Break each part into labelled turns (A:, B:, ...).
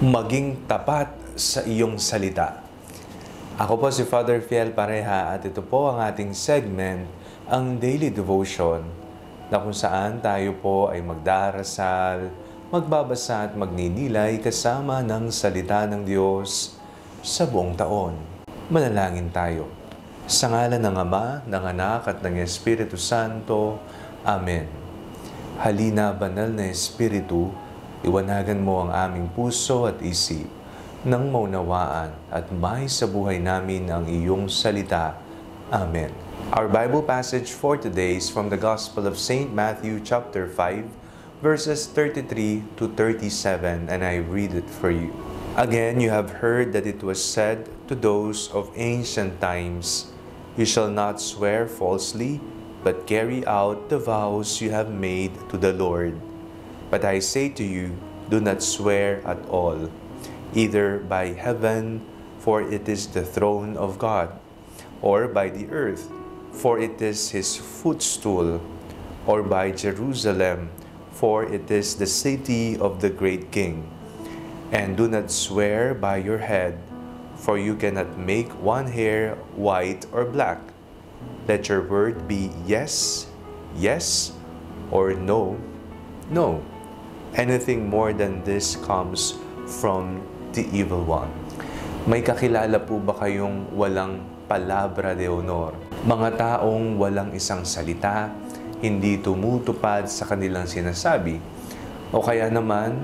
A: Maging tapat sa iyong salita. Ako po si Father Fiel Pareha at ito po ang ating segment, ang Daily Devotion, na kung saan tayo po ay magdarasal, magbabasa at magninilay kasama ng salita ng Diyos sa buong taon. Manalangin tayo. Sa ngalan ng Ama, ng Anak at ng Espiritu Santo. Amen. Halina, banal na Espiritu, iwanagan mo ang aming puso at isip nang maunawaan at may sa buhay namin ang iyong salita. Amen. Our Bible passage for today is from the Gospel of St. Matthew chapter 5, verses 33 to 37, and I read it for you. Again, you have heard that it was said to those of ancient times, "You shall not swear falsely, but carry out the vows you have made to the Lord. But I say to you, do not swear at all, either by heaven, for it is the throne of God, or by the earth, for it is his footstool, or by Jerusalem, for it is the city of the great King. And do not swear by your head, for you cannot make one hair white or black. Let your word be yes, yes, or no, no. Anything more than this comes from the evil one." May kakilala po ba kayong walang palabra de honor? Mga taong walang isang salita, hindi tumutupad sa kanilang sinasabi. O kaya naman,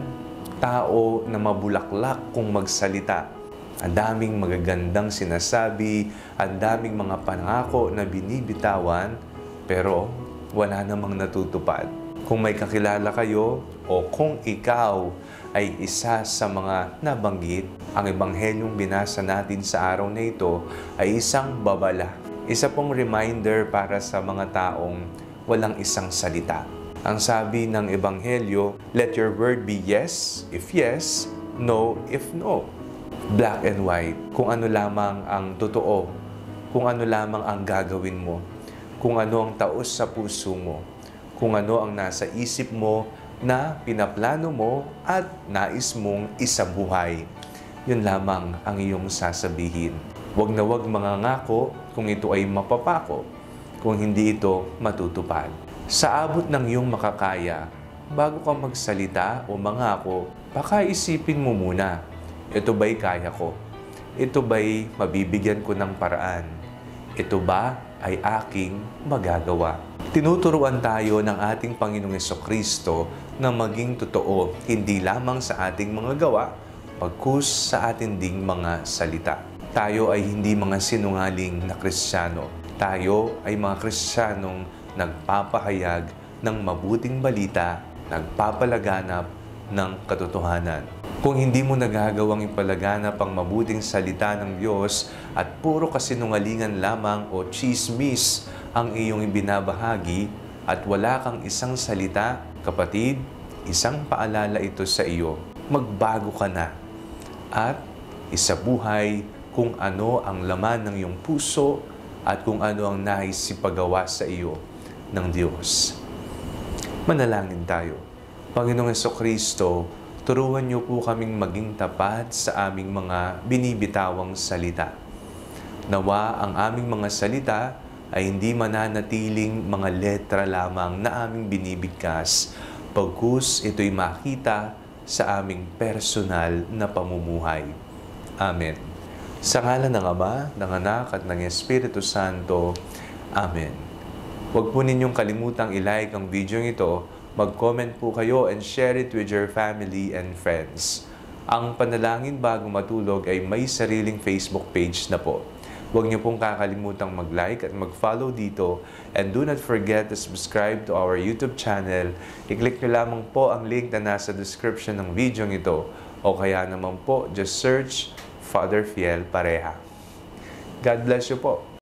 A: tao na mabulaklak kung magsalita. Ang daming magagandang sinasabi, ang daming mga pangako na binibitawan, pero wala namang natutupad. Kung may kakilala kayo o kung ikaw ay isa sa mga nabanggit, ang ebanghelyong binasa natin sa araw na ito ay isang babala. Isa pong reminder para sa mga taong walang isang salita. Ang sabi ng ebanghelyo, let your word be yes if yes, no if no. Black and white, kung ano lamang ang totoo, kung ano lamang ang gagawin mo, kung ano ang taos sa puso mo, kung ano ang nasa isip mo na pinaplano mo at nais mong isabuhay. Yun lamang ang iyong sasabihin. Huwag na huwag mangangako kung ito ay mapapako, kung hindi ito matutupad. Sa abot ng iyong makakaya, bago ka magsalita o mangako, baka isipin mo muna, ito ba'y kaya ko? Ito ba'y mabibigyan ko ng paraan? Ito ba ay aking magagawa? Tinuturuan tayo ng ating Panginoong Jesucristo na maging totoo, hindi lamang sa ating mga gawa, pagkus sa ating ding mga salita. Tayo ay hindi mga sinungaling na Kristiyano. Tayo ay mga Kristiyanong nagpapahayag ng mabuting balita, nagpapalaganap ng katotohanan. Kung hindi mo nagagawang ipalaganap ang mabuting salita ng Diyos at puro kasinungalingan lamang o chismis ang iyong ibinabahagi at wala kang isang salita, kapatid, isang paalala ito sa iyo. Magbago ka na at isabuhay kung ano ang laman ng iyong puso at kung ano ang nais ipagawa sa iyo ng Diyos. Manalangin tayo. Panginoong Jesucristo, turuan niyo po kaming maging tapat sa aming mga binibitawang salita. Nawa ang aming mga salita ay hindi mananatiling mga letra lamang na aming binibigkas, pagkus ito'y makita sa aming personal na pamumuhay. Amen. Sa ngalan ng Ama, ng Anak at ng Espiritu Santo. Amen. Huwag po ninyong kalimutang i-like ang video ito, mag-comment po kayo and share it with your family and friends. Ang Panalangin Bago Matulog ay may sariling Facebook page na po. Huwag niyo pong kakalimutang mag-like at mag-follow dito, and do not forget to subscribe to our YouTube channel. I-click niyo lamang po ang link na nasa description ng video ito, o kaya naman po, just search Father Fiel Pareha. God bless you po.